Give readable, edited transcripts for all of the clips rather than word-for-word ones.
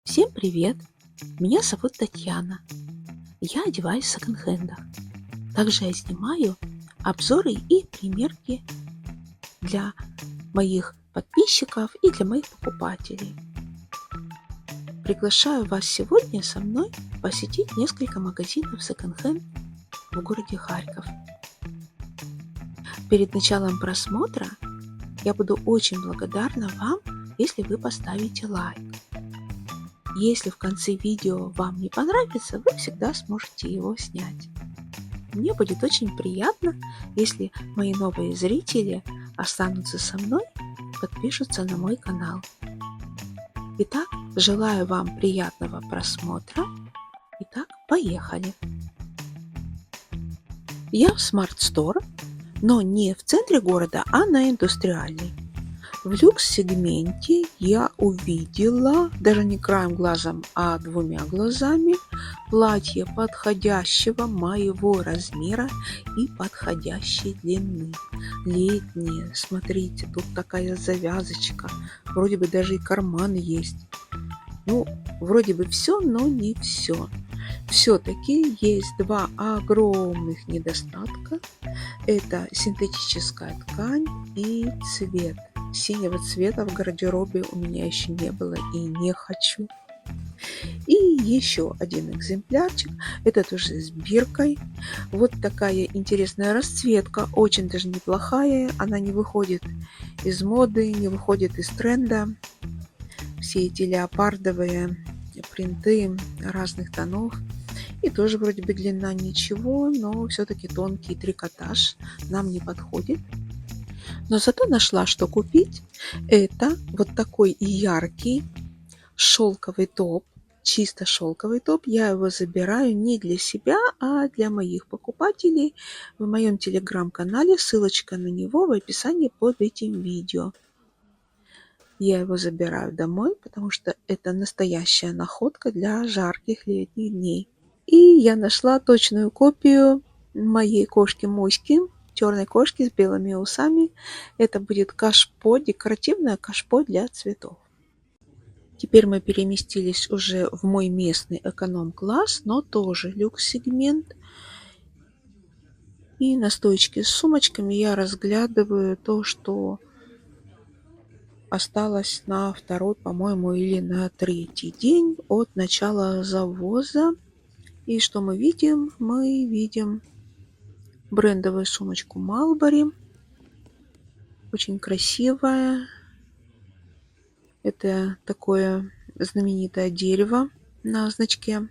Всем привет! Меня зовут Татьяна. Я одеваюсь в секонд-хендах. Также я снимаю обзоры и примерки для моих подписчиков и для моих покупателей. Приглашаю вас сегодня со мной посетить несколько магазинов секонд-хенд в городе Харьков. Перед началом просмотра я буду очень благодарна вам, если вы поставите лайк. Если в конце видео вам не понравится, вы всегда сможете его снять. Мне будет очень приятно, если мои новые зрители останутся со мной, подпишутся на мой канал. Итак, желаю вам приятного просмотра. Итак, поехали! Я в Smart Store, но не в центре города, а на Индустриальной. В люкс-сегменте я увидела, даже не краем глаза, а двумя глазами, платье подходящего моего размера и подходящей длины. Летнее, смотрите, тут такая завязочка, вроде бы даже и карман есть. Ну, вроде бы все, но не все. Все-таки есть два огромных недостатка. Это синтетическая ткань и цвет. Синего цвета в гардеробе у меня еще не было и не хочу. И еще один экземплярчик. Это тоже с биркой. Вот такая интересная расцветка. Очень даже неплохая. Она не выходит из моды, не выходит из тренда. Все эти леопардовые принты разных тонов. И тоже вроде бы длина ничего, но все-таки тонкий трикотаж нам не подходит. Но зато нашла, что купить. Это вот такой яркий шелковый топ, чисто шелковый топ. Я его забираю не для себя, а для моих покупателей в моем телеграм-канале. Ссылочка на него в описании под этим видео. Я его забираю домой, потому что это настоящая находка для жарких летних дней. И я нашла точную копию моей кошки Муськи, черной кошки с белыми усами. Это будет кашпо, декоративное кашпо для цветов. Теперь мы переместились уже в мой местный эконом-класс, но тоже люкс-сегмент. И на стоечке с сумочками я разглядываю то, что осталось на второй, по-моему, или на третий день от начала завоза. И что мы видим? Мы видим брендовую сумочку Mulberry. Очень красивая. Это такое знаменитое дерево на значке.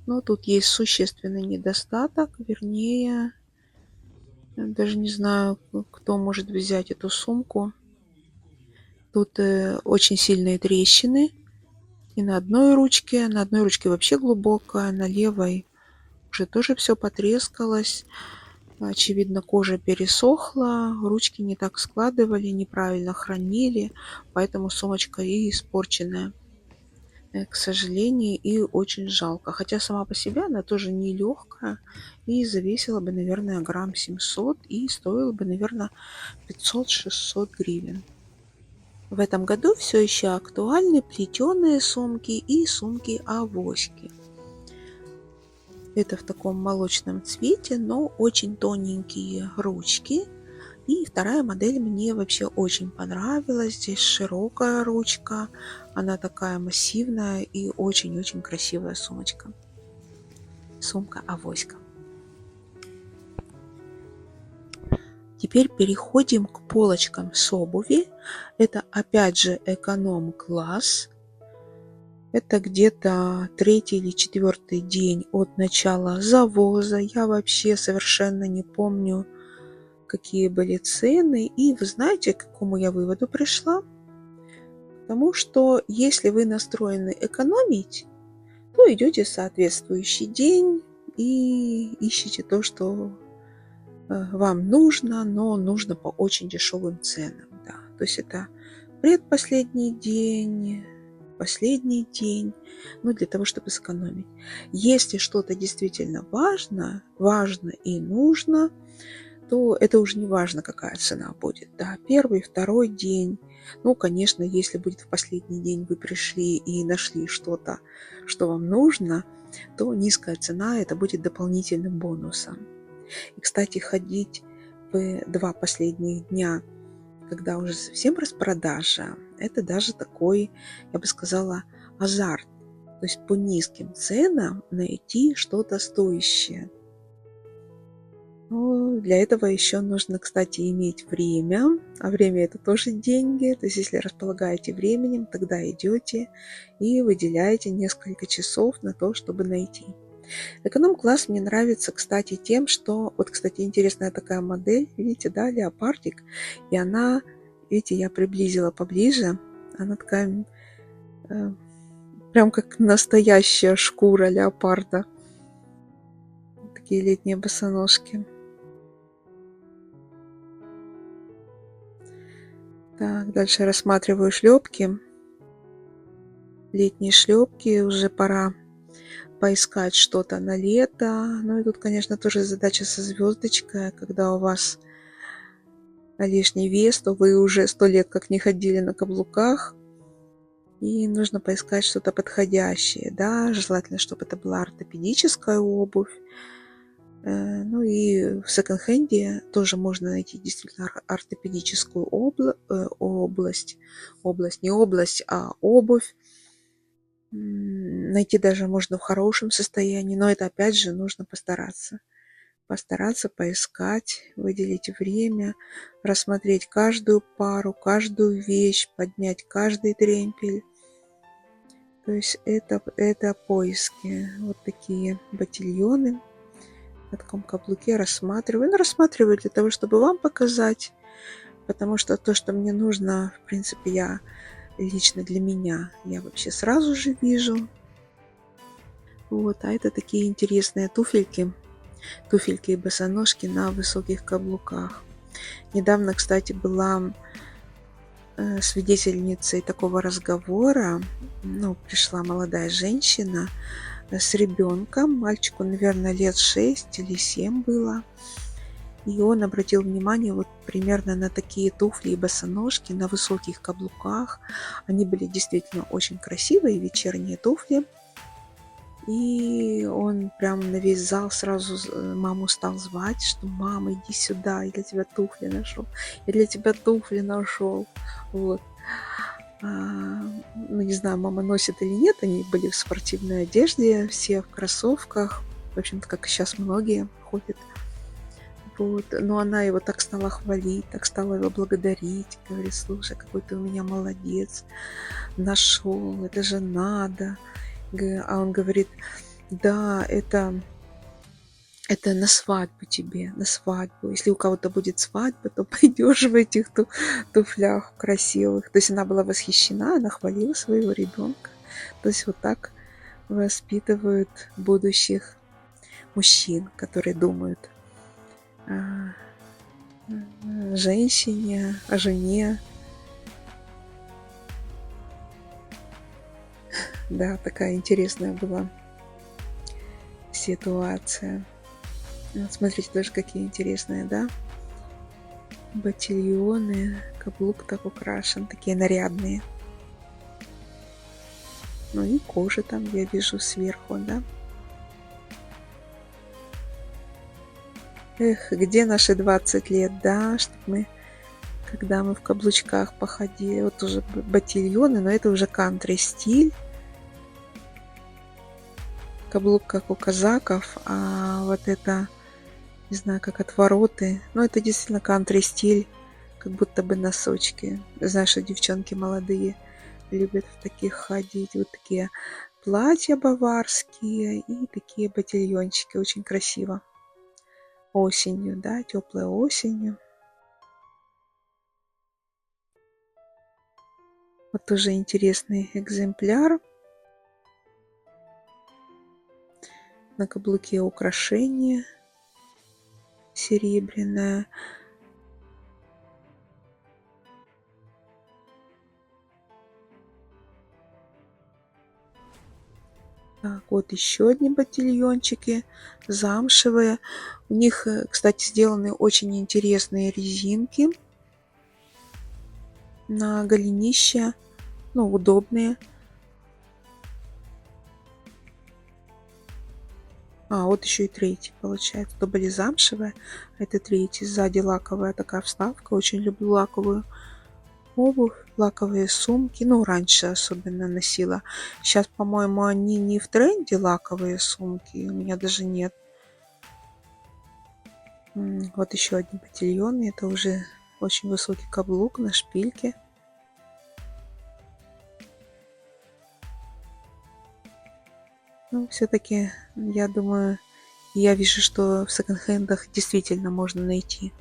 Но тут есть существенный недостаток. Вернее, даже не знаю, кто может взять эту сумку. Тут очень сильные трещины. И на одной ручке вообще глубокая, на левой уже тоже все потрескалось. Очевидно, кожа пересохла, ручки не так складывали, неправильно хранили, поэтому сумочка и испорченная, к сожалению, и очень жалко. Хотя сама по себе она тоже не легкая и завесила бы, наверное, грамм 700 и стоила бы, наверное, 500-600 гривен. В этом году все еще актуальны плетеные сумки и сумки-авоськи. Это в таком молочном цвете, но очень тоненькие ручки. И вторая модель мне вообще очень понравилась. Здесь широкая ручка. Она такая массивная и очень-очень красивая сумочка. Сумка-авоська. Теперь переходим к полочкам с обуви. Это опять же эконом-класс. Это где-то третий или четвертый день от начала завоза. Я вообще совершенно не помню, какие были цены. И вы знаете, к какому я выводу пришла? Потому что если вы настроены экономить, то идете в соответствующий день и ищете то, что вам нужно, но нужно по очень дешевым ценам. Да. То есть это предпоследний день, последний день, для того, чтобы сэкономить. Если что-то действительно важно и нужно, то это уже не важно, какая цена будет. Да, первый, второй день. Ну, конечно, если будет в последний день вы пришли и нашли что-то, что вам нужно, то низкая цена это будет дополнительным бонусом. И, кстати, ходить в 2 последних дня, когда уже совсем распродажа, это даже такой, я бы сказала, азарт. То есть по низким ценам найти что-то стоящее. Ну, для этого еще нужно, кстати, иметь время, а время это тоже деньги. То есть если располагаете временем, тогда идете и выделяете несколько часов на то, чтобы найти. Эконом-класс мне нравится, кстати, тем, что, вот, кстати, интересная такая модель, видите, да, леопардик, и она, видите, я приблизила поближе, она такая, э, прям как настоящая шкура леопарда, такие летние босоножки. Так, дальше рассматриваю шлепки, летние шлепки, уже пора поискать что-то на лето. Ну и тут, конечно, тоже задача со звездочкой, когда у вас лишний вес, то вы уже 100 лет как не ходили на каблуках, и нужно поискать что-то подходящее, да, желательно, чтобы это была ортопедическая обувь. Ну и в секонд-хенде тоже можно найти действительно ортопедическую не область, а обувь. Найти даже можно в хорошем состоянии, но это опять же нужно постараться. Постараться поискать, выделить время, рассмотреть каждую пару, каждую вещь, поднять каждый тремпель. То есть это поиски. Вот такие ботильоны на таком каблуке рассматриваю. Ну, рассматриваю для того, чтобы вам показать, потому что то, что мне нужно, в принципе, я лично для меня, я вообще сразу же вижу. Вот, а это такие интересные туфельки и босоножки на высоких каблуках. Недавно, кстати, была свидетельницей такого разговора. Ну, пришла молодая женщина с ребенком, мальчику, наверное, лет 6 или 7 было. И он обратил внимание вот примерно на такие туфли и босоножки на высоких каблуках. Они были действительно очень красивые, вечерние туфли. И он прям на весь зал сразу маму стал звать, что мама, иди сюда, я для тебя туфли нашел. Я для тебя туфли нашел. Вот. Ну, не знаю, мама носит или нет, они были в спортивной одежде, все в кроссовках. В общем-то, как и сейчас многие ходят. Вот. Но она его так стала хвалить, так стала его благодарить. Говорит, слушай, какой ты у меня молодец, нашел, это же надо. А он говорит, да, это на свадьбу тебе, на свадьбу. Если у кого-то будет свадьба, то пойдешь в этих туфлях красивых. То есть она была восхищена, она хвалила своего ребенка. То есть вот так воспитывают будущих мужчин, которые думают о женщине, о жене. Да, такая интересная была ситуация. Вот смотрите, даже какие интересные, да? Ботильоны, каблук так украшен, такие нарядные. Ну и кожа там я вижу сверху, да? Эх, где наши 20 лет, да, чтобы мы, когда мы в каблучках походили, вот уже ботильоны, но это уже кантри стиль. Каблук как у казаков, а вот это, не знаю, как отвороты. Но это действительно кантри стиль, как будто бы носочки. Знаешь, что девчонки молодые любят в таких ходить. Вот такие платья баварские и такие ботильончики. Очень красиво. Осенью, да, теплой осенью. Вот тоже интересный экземпляр. На каблуке украшение серебряное. Так, вот еще одни ботильончики замшевые. У них, кстати, сделаны очень интересные резинки на голенище, ну, удобные. А, вот еще и третий получается. То были замшевые, а это третий. Сзади лаковая такая вставка. Очень люблю лаковую обувь, лаковые сумки. Ну, раньше особенно носила. Сейчас, по-моему, они не в тренде, лаковые сумки. У меня даже нет. Вот еще одни ботильоны. Это уже очень высокий каблук на шпильке. Ну, все-таки, я думаю, я вижу, что в секонд-хендах действительно можно найти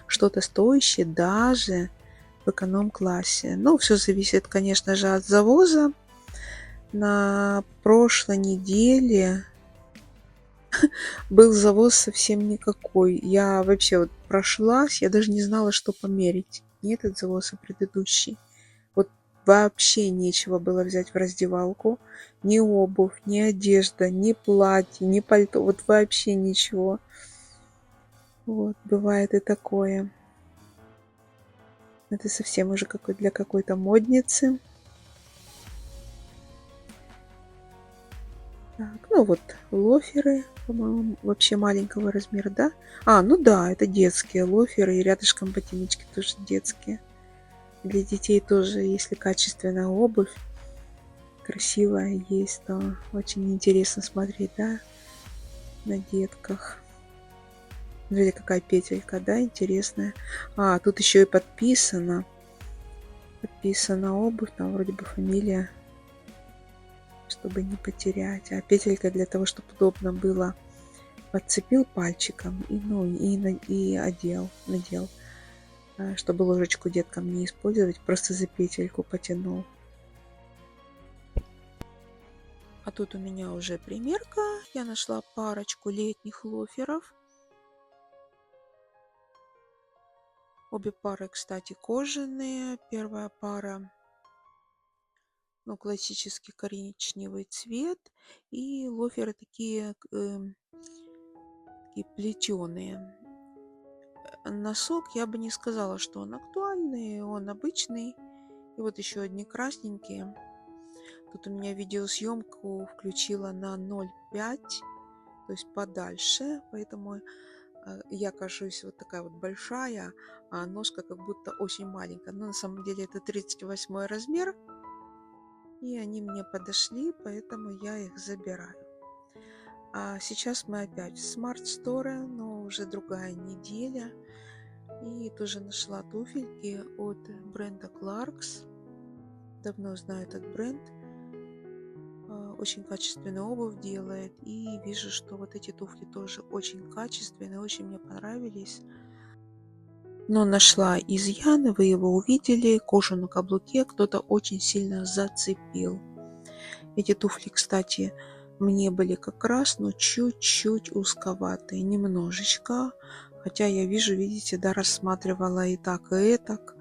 что-то стоящее даже в эконом-классе. Ну, все зависит, конечно же, от завоза. На прошлой неделе был завоз совсем никакой. Я вообще вот прошлась, я даже не знала, что померить. Не этот завоз, а предыдущий. Вот вообще нечего было взять в раздевалку. Ни обувь, ни одежда, ни платье, ни пальто. Вот вообще ничего. Вот, бывает и такое. Это совсем уже для какой-то модницы. Так, ну вот лоферы, по-моему, вообще маленького размера, да? А, ну да, это детские лоферы, и рядышком ботиночки тоже детские. Для детей тоже, если качественная обувь, красивая есть, то очень интересно смотреть, да, на детках. Смотрите, какая петелька, да, интересная. А, тут еще и подписано. Подписана обувь, там вроде бы фамилия, чтобы не потерять. А петелька для того, чтобы удобно было. Подцепил пальчиком и, ну, и надел, чтобы ложечку деткам не использовать, просто за петельку потянул. А тут у меня уже примерка. Я нашла парочку летних лоферов. Обе пары, кстати, кожаные. Первая пара, ну, классический коричневый цвет. И лоферы такие плетеные. Носок я бы не сказала, что он актуальный, он обычный. И вот еще одни красненькие. Тут у меня видеосъемку включила на 0,5, то есть подальше, поэтому я кажусь вот такая вот большая, а ножка как будто очень маленькая. Но на самом деле это 38 размер, и они мне подошли, поэтому я их забираю. А сейчас мы опять в Smart Store, но уже другая неделя. И тоже нашла туфельки от бренда Clarks. Давно знаю этот бренд. Очень качественную обувь делает. И вижу, что вот эти туфли тоже очень качественные, очень мне понравились. Но нашла изъян, вы его увидели. Кожу на каблуке кто-то очень сильно зацепил. Эти туфли, кстати, мне были как раз, но чуть-чуть узковатые, немножечко. Хотя я вижу, видите, да, рассматривала и так, и так.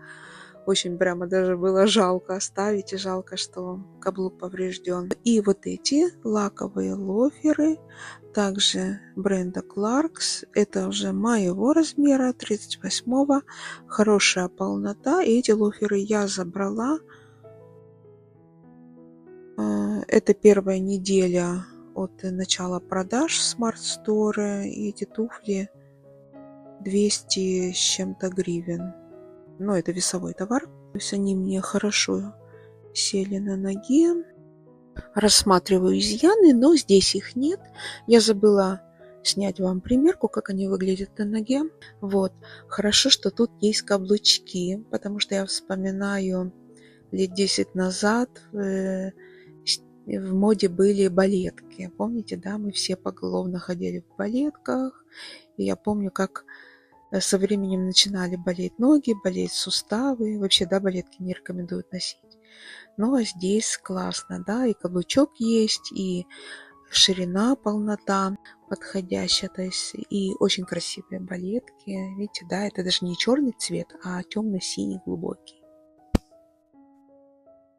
Очень прямо даже было жалко оставить, и жалко, что каблук поврежден. И вот эти лаковые лоферы, также бренда Clarks. Это уже моего размера, 38-го. Хорошая полнота. И эти лоферы я забрала. Это первая неделя от начала продаж в Smart Store. И эти туфли 200 с чем-то гривен. Но это весовой товар. То есть они мне хорошо сели на ноге. Рассматриваю изъяны, но здесь их нет. Я забыла снять вам примерку, как они выглядят на ноге. Вот. Хорошо, что тут есть каблучки, потому что я вспоминаю лет 10 назад в моде были балетки. Помните, да, мы все поголовно ходили в балетках. И я помню, как со временем начинали болеть ноги, болеть суставы. Вообще, да, балетки не рекомендуют носить. Но здесь классно, да, и каблучок есть, и ширина, полнота подходящая, то есть и очень красивые балетки. Видите, да, это даже не черный цвет, а темно-синий глубокий.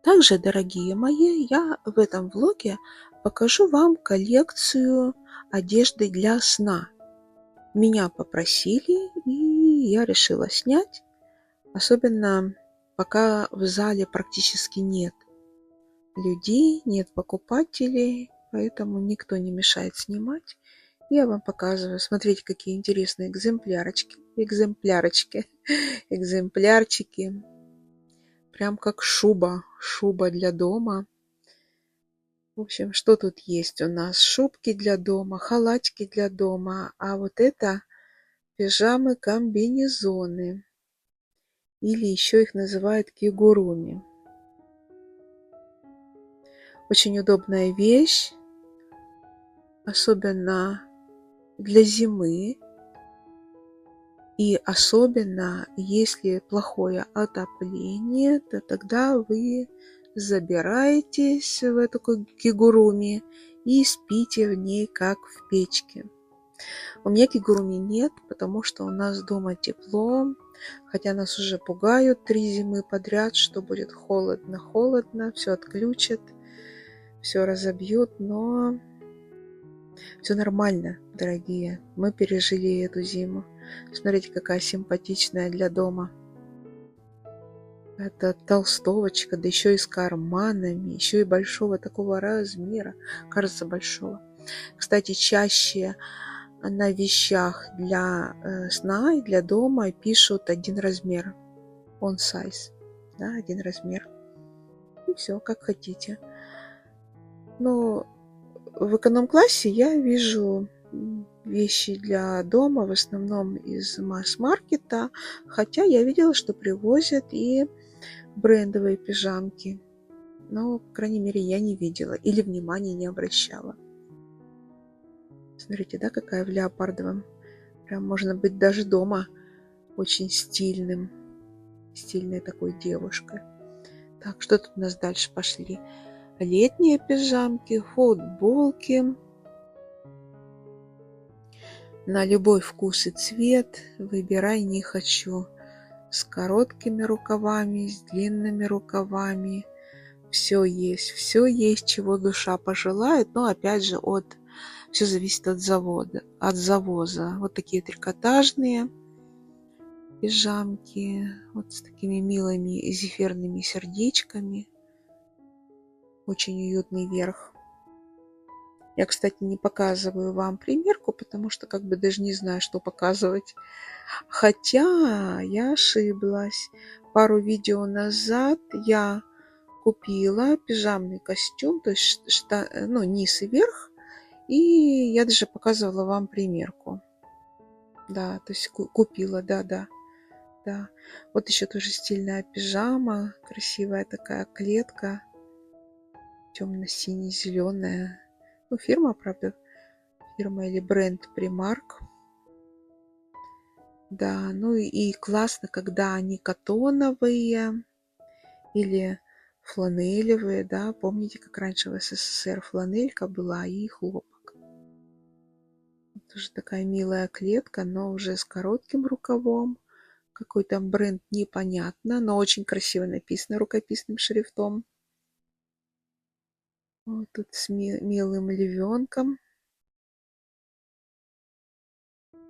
Также, дорогие мои, я в этом влоге покажу вам коллекцию одежды для сна. Меня попросили, и я решила снять, особенно пока в зале практически нет людей, нет покупателей, поэтому никто не мешает снимать. Я вам показываю. Смотрите, какие интересные экземплярчики. Прям как шуба для дома. В общем, что тут есть у нас? Шубки для дома, халатики для дома. А вот это пижамы-комбинезоны. Или еще их называют кигуруми. Очень удобная вещь, особенно для зимы. И особенно, если плохое отопление, то тогда вы забираетесь в эту кигуруми и спите в ней, как в печке. У меня кигуруми нет, потому что у нас дома тепло, хотя нас уже пугают 3 зимы подряд, что будет холодно, все отключат, все разобьют, но все нормально, дорогие. Мы пережили эту зиму. Смотрите, какая симпатичная для дома. Это толстовочка, да еще и с карманами, еще и большого такого размера, кажется, большого. Кстати, чаще на вещах для сна и для дома пишут один размер, on size, да, один размер. И все, как хотите. Но в эконом-классе я вижу вещи для дома в основном из масс-маркета, хотя я видела, что привозят и брендовые пижамки. Но, по крайней мере, я не видела или внимания не обращала. Смотрите, да, какая в леопардовом. Прям можно быть даже дома очень стильной такой девушкой. Так, что тут у нас дальше пошли? Летние пижамки, футболки. На любой вкус и цвет. Выбирай, не хочу. С короткими рукавами, с длинными рукавами. Все есть, чего душа пожелает. Но опять же, все зависит от завоза. Вот такие трикотажные пижамки. Вот с такими милыми зефирными сердечками. Очень уютный верх. Я, кстати, не показываю вам примерку, потому что как бы даже не знаю, что показывать. Хотя я ошиблась. Пару видео назад я купила пижамный костюм, то есть низ и верх, и я даже показывала вам примерку. Да, то есть купила, да. Вот еще тоже стильная пижама, красивая такая клетка, темно-сине-зеленая. Ну, фирма, правда, фирма или бренд Primark. Да, ну и классно, когда они катоновые или фланелевые, да. Помните, как раньше в СССР фланелька была и хлопок. Тоже такая милая клетка, но уже с коротким рукавом. Какой там бренд, непонятно, но очень красиво написано рукописным шрифтом. Вот тут с милым львенком.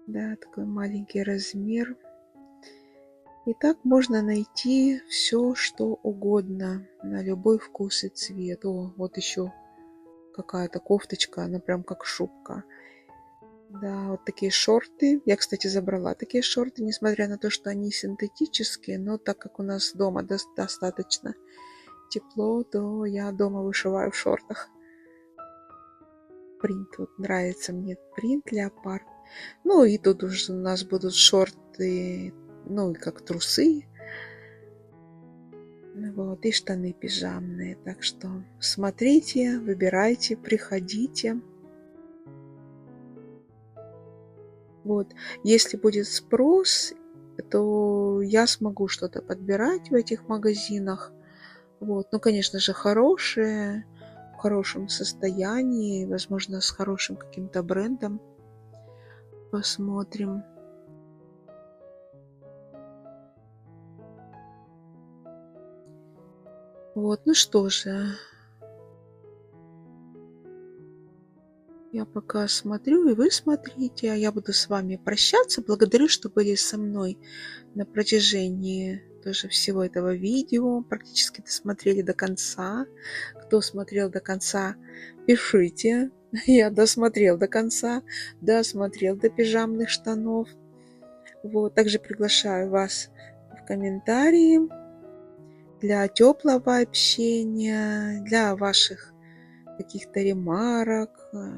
Да, такой маленький размер. И так можно найти все, что угодно, на любой вкус и цвет. О, вот еще какая-то кофточка, она прям как шубка. Да, вот такие шорты. Я, кстати, забрала такие шорты, несмотря на то, что они синтетические, но так как у нас дома достаточно тепло, то я дома вышиваю в шортах. Принт, вот нравится мне принт леопард. Ну и тут уже у нас будут шорты, ну и как трусы. Вот, и штаны пижамные. Так что смотрите, выбирайте, приходите. Вот, если будет спрос, то я смогу что-то подбирать в этих магазинах. Вот, ну, конечно же, хорошие, в хорошем состоянии, возможно, с хорошим каким-то брендом. Посмотрим. Вот, ну что же. Я пока смотрю, и вы смотрите, а я буду с вами прощаться. Благодарю, что были со мной на протяжении тоже всего этого видео. Практически досмотрели до конца. Кто смотрел до конца, пишите. Я досмотрел до конца, досмотрел до пижамных штанов. Вот. Также приглашаю вас в комментарии для теплого общения, для ваших каких-то ремарок,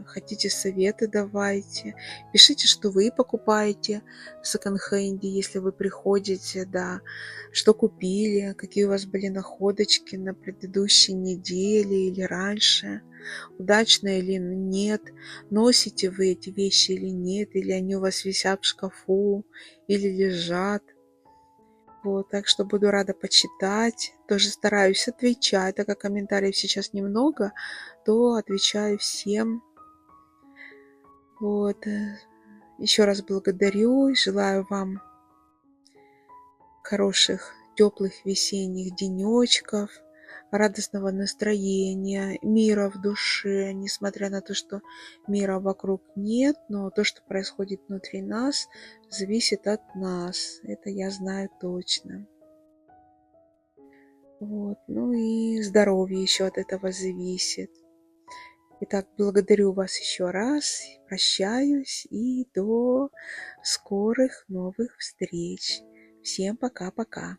хотите советы, давайте. Пишите, что вы покупаете в секонд-хенде, если вы приходите, да, что купили, какие у вас были находочки на предыдущей неделе или раньше, удачно или нет, носите вы эти вещи или нет, или они у вас висят в шкафу, или лежат. Вот, так что буду рада почитать. Тоже стараюсь отвечать, так как комментариев сейчас немного, то отвечаю всем. Вот. Еще раз благодарю и желаю вам хороших, теплых весенних денечков, радостного настроения, мира в душе, несмотря на то, что мира вокруг нет, но то, что происходит внутри нас, зависит от нас. Это я знаю точно. Вот. Ну и здоровье еще от этого зависит. Итак, благодарю вас еще раз, прощаюсь и до скорых новых встреч. Всем пока-пока.